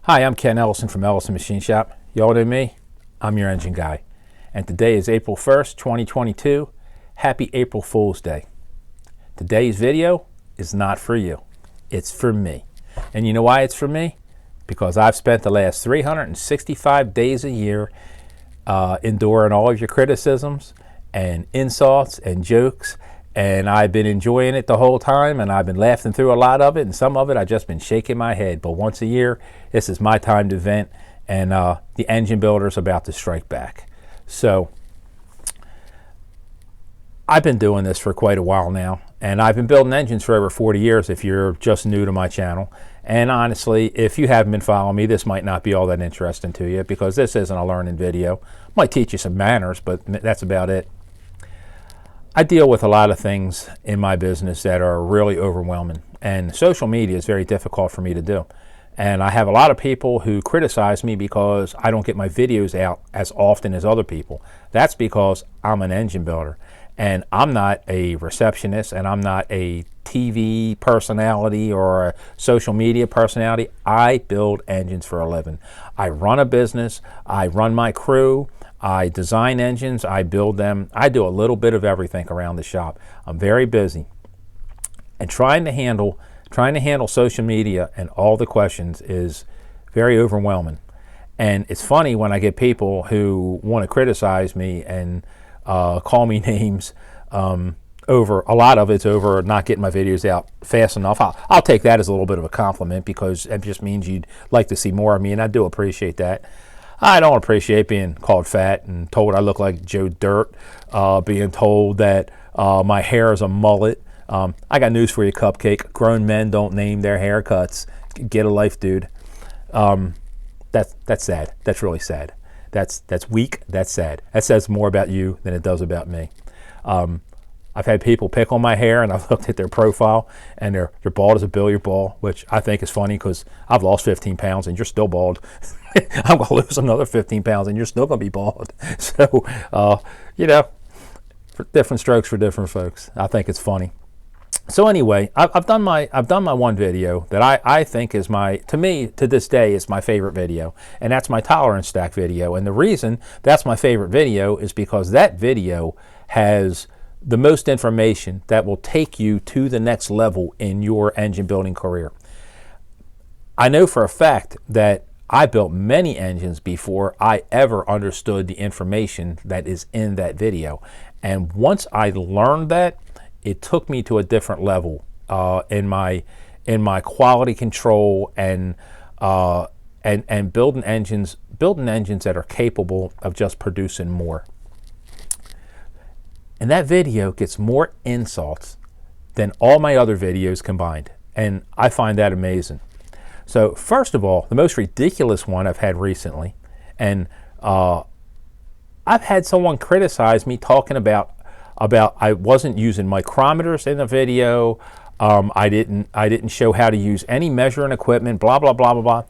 Hi, I'm Ken Ellison from Ellison Machine Shop. Y'all know me? I'm your engine guy. And today is April 1st, 2022. Happy April Fool's Day. Today's video is not for you. It's for me. And you know why it's for me? Because I've spent the last 365 days a year enduring all of your criticisms and insults and jokes, and I've been enjoying it the whole time, and I've been laughing through a lot of it, and some of it I've just been shaking my head. But once a year, this is my time to vent, and the engine builder's about to strike back. So I've been doing this for quite a while now, and I've been building engines for over 40 years if you're just new to my channel. And honestly, if you haven't been following me, this might not be all that interesting to you, because this isn't a learning video. Might teach you some manners, but that's about it. I deal with a lot of things in my business that are really overwhelming, and social media is very difficult for me to do. And I have a lot of people who criticize me because I don't get my videos out as often as other people. That's because I'm an engine builder, and I'm not a receptionist, and I'm not a TV personality or a social media personality. I build engines for a living. I run a business, I run my crew, I design engines, I build them. I do a little bit of everything around the shop. I'm very busy. And trying to handle social media and all the questions is very overwhelming. And it's funny when I get people who want to criticize me and call me names. Over a lot of it's over not getting my videos out fast enough. I'll take that as a little bit of a compliment, because it just means you'd like to see more of me, and I do appreciate that. I don't appreciate being called fat and told I look like Joe Dirt, being told that my hair is a mullet. I got news for you, Cupcake. Grown men don't name their haircuts. Get a life, dude. That's sad. That's really sad. That's weak. That's sad. That says more about you than it does about me. I've had people pick on my hair, and I've looked at their profile, and they're bald as a billiard ball, which I think is funny, because I've lost 15 pounds and you're still bald. I'm going to lose another 15 pounds and you're still going to be bald. So, you know, for different strokes for different folks. I think it's funny. So anyway, I've done my one video that I think is to me, to this day, is my favorite video, and that's my tolerance stack video. And the reason that's my favorite video is because that video has the most information that will take you to the next level in your engine building career. I know for a fact that I built many engines before I ever understood the information that is in that video. And once I learned that, it took me to a different level in my quality control and building engines that are capable of just producing more. And that video gets more insults than all my other videos combined. And I find that amazing. So first of all, the most ridiculous one I've had recently, and I've had someone criticize me talking about I wasn't using micrometers in the video. I didn't show how to use any measuring equipment, blah, blah, blah, blah, blah.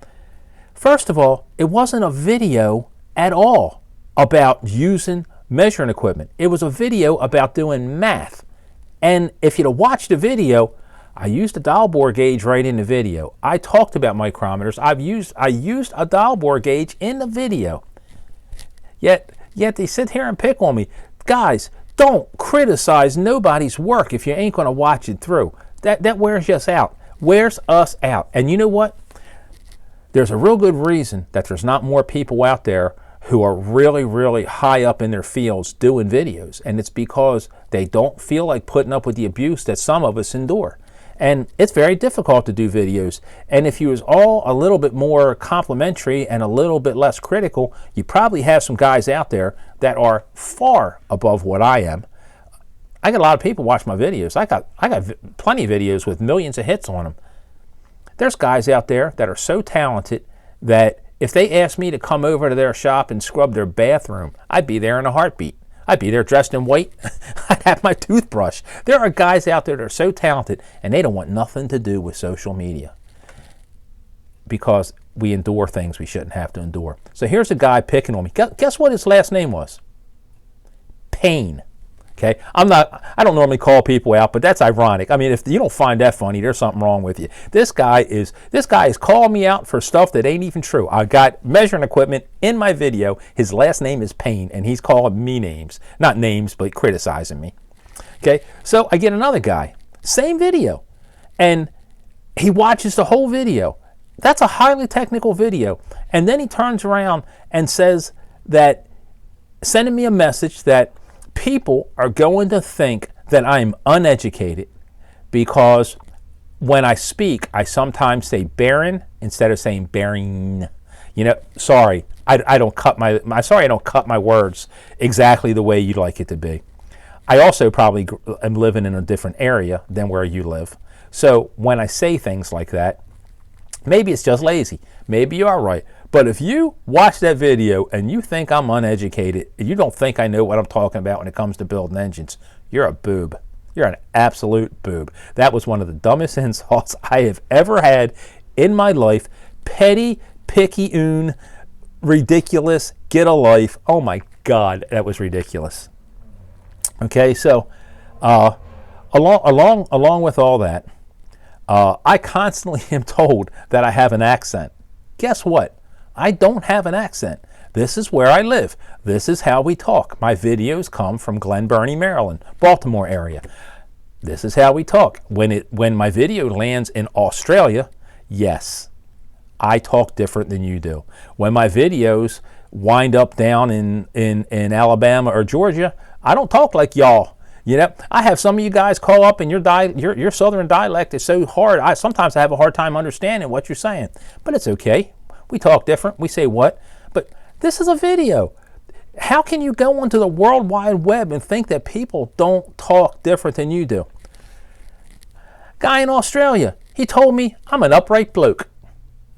First of all, it wasn't a video at all about using measuring equipment. It was a video about doing math. And if you'd have watched the video, I used a dial bore gauge right in the video. I talked about micrometers. I used a dial bore gauge in the video. Yet they sit here and pick on me. Guys, don't criticize nobody's work if you ain't going to watch it through. That wears us out. Wears us out. And you know what? There's a real good reason that there's not more people out there who are really, really high up in their fields doing videos. And it's because they don't feel like putting up with the abuse that some of us endure. And it's very difficult to do videos. And if you was all a little bit more complimentary and a little bit less critical, you probably have some guys out there that are far above what I am. I got a lot of people watch my videos. I got plenty of videos with millions of hits on them. There's guys out there that are so talented that if they asked me to come over to their shop and scrub their bathroom, I'd be there in a heartbeat. I'd be there dressed in white. I'd have my toothbrush. There are guys out there that are so talented, and they don't want nothing to do with social media, because we endure things we shouldn't have to endure. So here's a guy picking on me. Guess what his last name was? Payne. Okay, I don't normally call people out, but that's ironic. I mean, if you don't find that funny, there's something wrong with you. This guy is calling me out for stuff that ain't even true. I got measuring equipment in my video. His last name is Payne, and he's calling me names. Not names, but criticizing me. Okay, so I get another guy, same video, and he watches the whole video. That's a highly technical video. And then he turns around and says that, sending me a message that people are going to think that I'm uneducated because when I speak, I sometimes say Baron instead of saying Baring. You know, sorry, I don't cut my words exactly the way you'd like it to be. I also probably am living in a different area than where you live. So when I say things like that, maybe it's just lazy. Maybe you are right. But if you watch that video and you think I'm uneducated, you don't think I know what I'm talking about when it comes to building engines, you're a boob. You're an absolute boob. That was one of the dumbest insults I have ever had in my life. Petty, picky-oon, ridiculous, get a life. Oh my God, that was ridiculous. Okay, so along with all that, I constantly am told that I have an accent. Guess what? I don't have an accent. This is where I live. This is how we talk. My videos come from Glen Burnie, Maryland, Baltimore area. This is how we talk. When my video lands in Australia, yes, I talk different than you do. When my videos wind up down in Alabama or Georgia, I don't talk like y'all. You know, I have some of you guys call up and your southern dialect is so hard. Sometimes I have a hard time understanding what you're saying, but it's okay. We talk different. We say what? But this is a video. How can you go onto the World Wide Web and think that people don't talk different than you do? Guy in Australia, he told me I'm an upright bloke.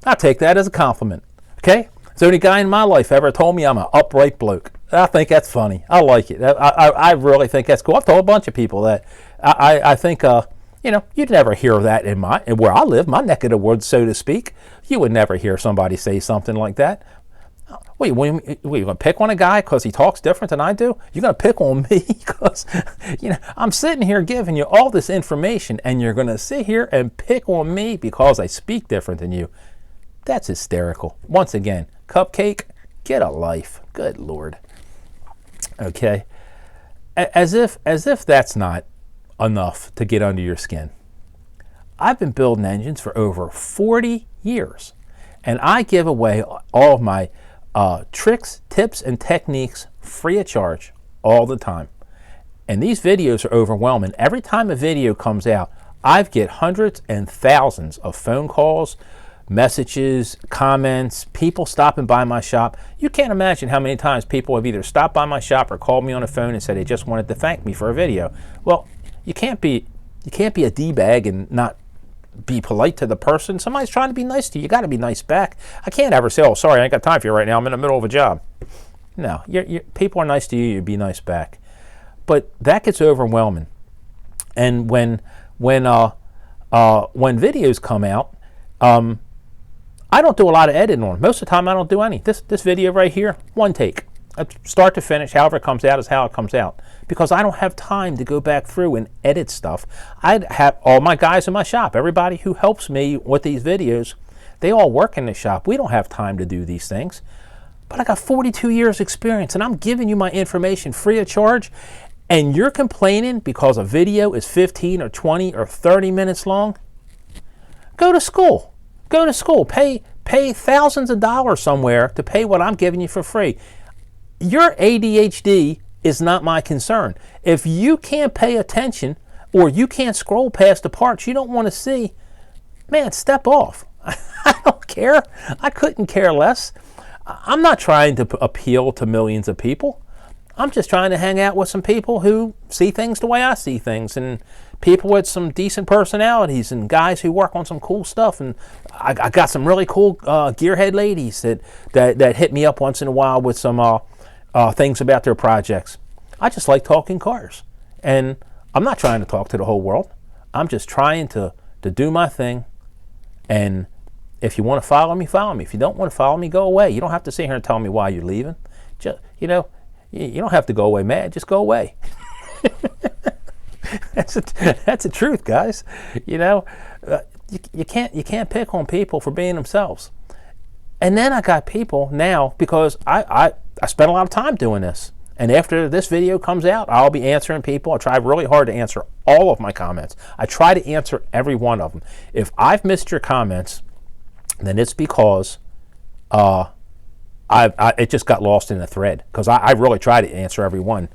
I take that as a compliment. Okay? It's the only guy in my life ever told me I'm an upright bloke. I think that's funny. I like it. I really think that's cool. I've told a bunch of people that. I think, you know, you'd never hear that in where I live, my neck of the woods, so to speak. You would never hear somebody say something like that. Wait, you going to pick on a guy because he talks different than I do? You're going to pick on me because, you know, I'm sitting here giving you all this information and you're going to sit here and pick on me because I speak different than you. That's hysterical. Once again, Cupcake, get a life. Good Lord. Okay. As if that's not enough to get under your skin. I've been building engines for over 40 years, and I give away all of my tricks, tips, and techniques free of charge all the time. And these videos are overwhelming. Every time a video comes out, I get hundreds and thousands of phone calls, messages, comments, people stopping by my shop. You can't imagine how many times people have either stopped by my shop or called me on the phone and said they just wanted to thank me for a video. Well, you can't be a D-bag and not be polite to the person. Somebody's trying to be nice to you. You got to be nice back. I can't ever say, "Oh, sorry, I ain't got time for you right now. I'm in the middle of a job." No, people are nice to you. You be nice back. But that gets overwhelming. And when videos come out, I don't do a lot of editing on them. Most of the time, I don't do any. This video right here, one take. Start to finish, however it comes out is how it comes out. Because I don't have time to go back through and edit stuff. I have all my guys in my shop, everybody who helps me with these videos, they all work in the shop. We don't have time to do these things. But I got 42 years experience and I'm giving you my information free of charge. And you're complaining because a video is 15 or 20 or 30 minutes long? Go to school. Go to school. Pay thousands of dollars somewhere to pay what I'm giving you for free. Your ADHD is not my concern. If you can't pay attention or you can't scroll past the parts you don't want to see, man, step off. I don't care. I couldn't care less. I'm not trying to appeal to millions of people. I'm just trying to hang out with some people who see things the way I see things, and people with some decent personalities, and guys who work on some cool stuff. And I got some really cool gearhead ladies that hit me up once in a while with some things about their projects. I just like talking cars, and I'm not trying to talk to the whole world. I'm just trying to do my thing. And if you want to follow me, follow me. If you don't want to follow me, go away. You don't have to sit here and tell me why you're leaving. Just, you know, you don't have to go away mad. Just go away. That's the truth, guys. You know, you can't pick on people for being themselves. And then I got people now, because I spent a lot of time doing this. And after this video comes out, I'll be answering people. I try really hard to answer all of my comments. I try to answer every one of them. If I've missed your comments, then it's because it just got lost in the thread, because I really try to answer every one.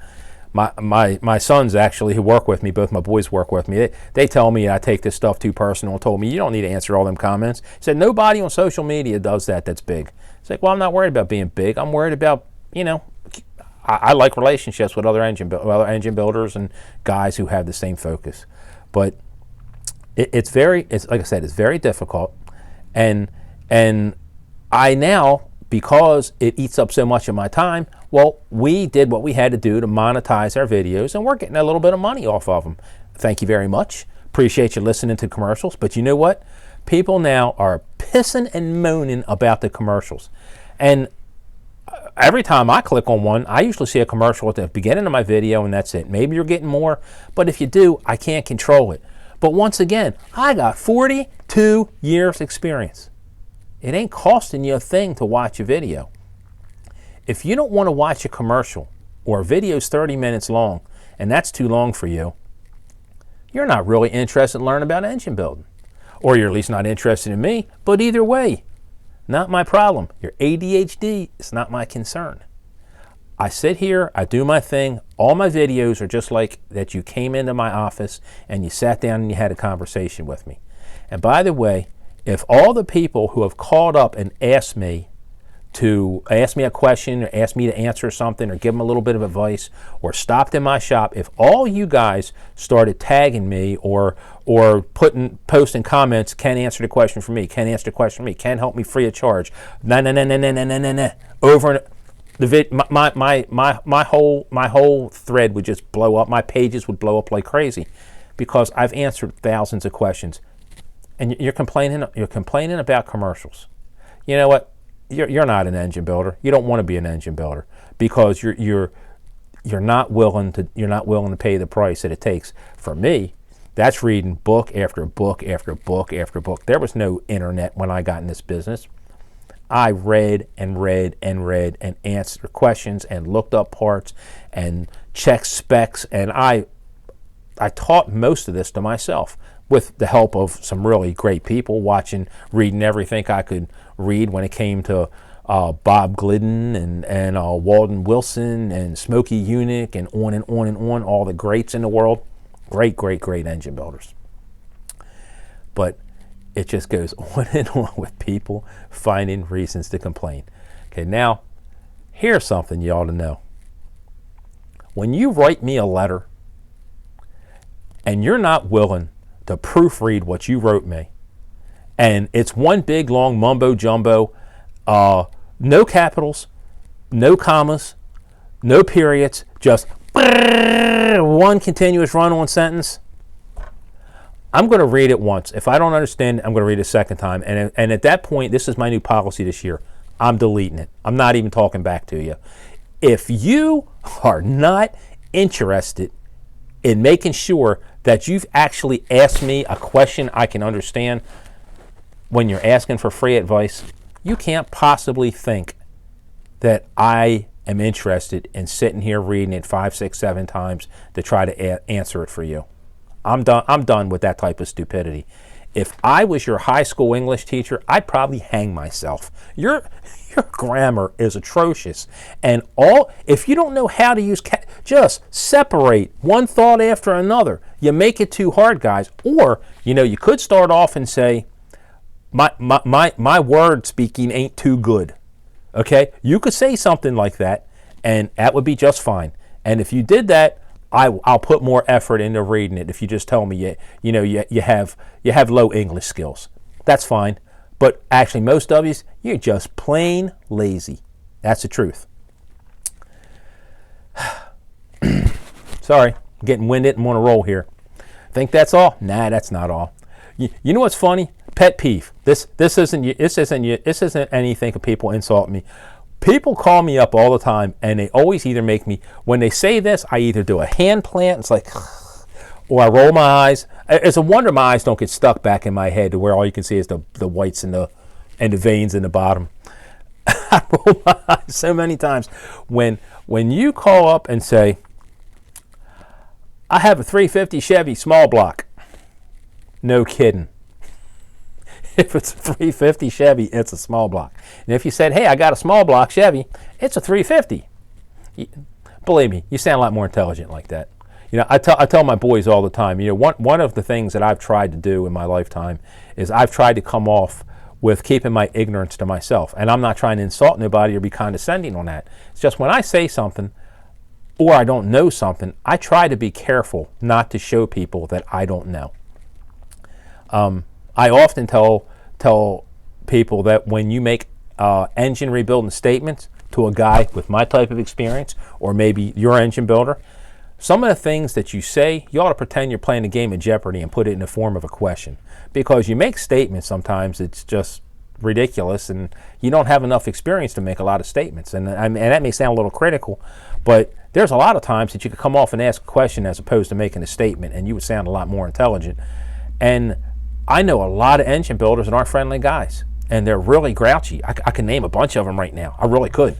My sons, actually, who work with me, both my boys work with me, they tell me I take this stuff too personal, and told me, you don't need to answer all them comments. He said, nobody on social media does that's big. It's like, well, I'm not worried about being big. I'm worried about, I like relationships with other engine builders and guys who have the same focus. But it's like I said, it's very difficult. And I now, because it eats up so much of my time, well, we did what we had to do to monetize our videos, and we're getting a little bit of money off of them. Thank you very much. Appreciate you listening to commercials. But you know what? People now are pissing and moaning about the commercials. And every time I click on one, I usually see a commercial at the beginning of my video, and that's it. Maybe you're getting more, but if you do, I can't control it. But once again, I got 42 years experience. It ain't costing you a thing to watch a video. If you don't want to watch a commercial, or a video's 30 minutes long, and that's too long for you, you're not really interested in learning about engine building. Or you're at least not interested in me, but either way, not my problem. Your ADHD is not my concern. I sit here, I do my thing. All my videos are just like that. You came into my office and you sat down and you had a conversation with me. And by the way, if all the people who have called up and asked me a question, or asked me to answer something, or give them a little bit of advice, or stopped in my shop, if all you guys started tagging me or posting comments, Ken answer the question for me, Ken answer the question for me, Ken help me free of charge, over my whole thread would just blow up. My pages would blow up like crazy, because I've answered thousands of questions. And you're complaining about commercials. You know what? You're not an engine builder. You don't want to be an engine builder, because you're not willing to pay the price that it takes. For me, that's reading book after book after book after book. There was no internet when I got in this business. I read and read and read and answered questions and looked up parts and checked specs, and I taught most of this to myself, with the help of some really great people, reading everything I could read when it came to Bob Glidden and Walden Wilson and Smokey Unick and on and on and on, all the greats in the world. Great engine builders. But it just goes on and on with people finding reasons to complain. Okay, now, here's something you ought to know. When you write me a letter and you're not willing to proofread what you wrote me, and it's one big long mumbo jumbo, no capitals, no commas, no periods, just one continuous run-on sentence, I'm going to read it once. If I don't understand it, I'm going to read it a second time. And at that point, this is my new policy this year. I'm deleting it. I'm not even talking back to you. If you are not interested in making sure that you've actually asked me a question I can understand when you're asking for free advice, you can't possibly think that I am interested in sitting here reading it 5, 6, 7 times to try to answer it for you. I'm done with that type of stupidity. If I was your high school English teacher, I'd probably hang myself. Your grammar is atrocious. And if you don't know how to use, just separate one thought after another. You make it too hard, guys. Or, you could start off and say, my word speaking ain't too good. Okay? You could say something like that, and that would be just fine. And if you did that, I'll put more effort into reading it. If you just tell me you have low English skills, that's fine. But actually, most of you're just plain lazy. That's the truth. Sorry, I'm getting winded and want to roll here. Think that's all? Nah, that's not all. You know what's funny? Pet peeve. This isn't anything. People insult me. People call me up all the time, and they always either make me, when they say this, I either do a hand plant, it's like, or I roll my eyes. It's a wonder my eyes don't get stuck back in my head to where all you can see is the whites and the veins in the bottom. I roll my eyes so many times. When you call up and say, I have a 350 Chevy small block. No kidding. If it's a 350 Chevy, it's a small block. And if you said, hey, I got a small block Chevy, it's a 350. Believe me, you sound a lot more intelligent like that. You know, I tell my boys all the time, you know, one of the things that I've tried to do in my lifetime is I've tried to come off with keeping my ignorance to myself. And I'm not trying to insult nobody or be condescending on that. It's just when I say something or I don't know something, I try to be careful not to show people that I don't know. I often tell people that when you make engine rebuilding statements to a guy with my type of experience, or maybe your engine builder, some of the things that you say, you ought to pretend you're playing a game of Jeopardy and put it in the form of a question. Because you make statements sometimes, it's just ridiculous, and you don't have enough experience to make a lot of statements. And that may sound a little critical, but there's a lot of times that you could come off and ask a question as opposed to making a statement, and you would sound a lot more intelligent. And I know a lot of engine builders that aren't friendly guys, and they're really grouchy. I can name a bunch of them right now. I really could.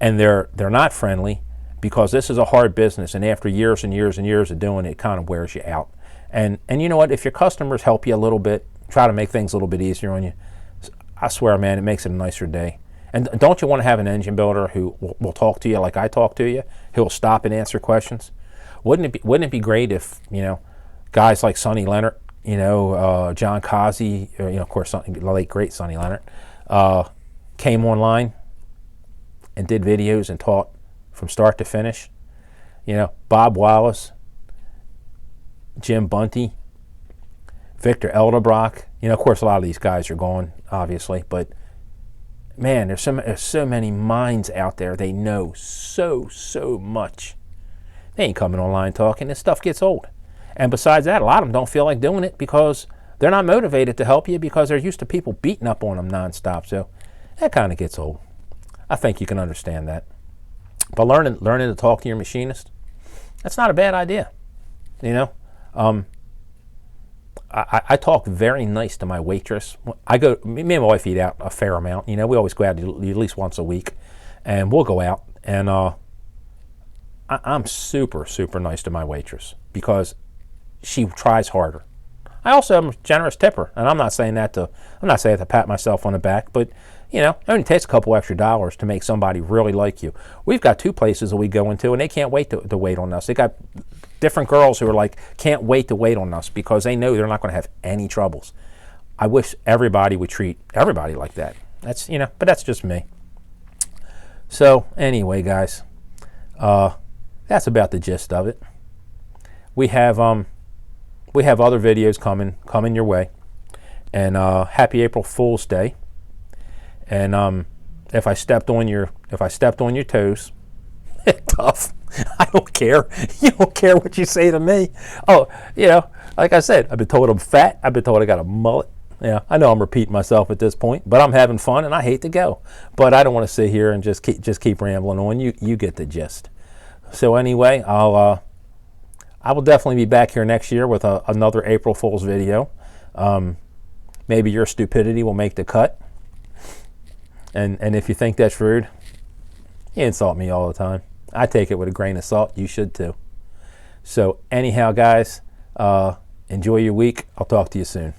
And they're not friendly because this is a hard business, and after years and years and years of doing it, it kind of wears you out. And you know what? If your customers help you a little bit, try to make things a little bit easier on you, I swear, man, it makes it a nicer day. And don't you want to have an engine builder who will talk to you like I talk to you? Who'll stop and answer questions? Wouldn't it be great if, you know, guys like Sonny Leonard, you know, John Kazi, or, you know, of course, the late great Sonny Leonard, came online and did videos and taught from start to finish. You know, Bob Wallace, Jim Bunty, Victor Edelbrock. You know, of course, a lot of these guys are gone, obviously, but man, there's so many minds out there. They know so much. They ain't coming online talking. This stuff gets old. And besides that, a lot of them don't feel like doing it because they're not motivated to help you because they're used to people beating up on them nonstop. So that kind of gets old. I think you can understand that. But learning to talk to your machinist, that's not a bad idea. You know, I talk very nice to my waitress. Me and my wife eat out a fair amount. You know, we always go out at least once a week, and we'll go out. And I'm super nice to my waitress because she tries harder. I also am a generous tipper, and I'm not saying that to pat myself on the back, but you know, it only takes a couple extra dollars to make somebody really like you. We've got 2 places that we go into, and they can't wait to wait on us. They got different girls who are like, can't wait to wait on us because they know they're not going to have any troubles. I wish everybody would treat everybody like that. That's, you know, but that's just me. So anyway, guys, that's about the gist of it. We have other videos coming your way, and happy April Fool's Day. And if I stepped on your toes, tough. I don't care. You don't care what you say to me. Oh, you know, like I said, I've been told I'm fat. I've been told I got a mullet. Yeah, I know I'm repeating myself at this point, but I'm having fun and I hate to go. But I don't want to sit here and just keep rambling on. You get the gist. So anyway, I will definitely be back here next year with another April Fool's video. Maybe your stupidity will make the cut. And if you think that's rude, you insult me all the time. I take it with a grain of salt. You should too. So anyhow, guys, enjoy your week. I'll talk to you soon.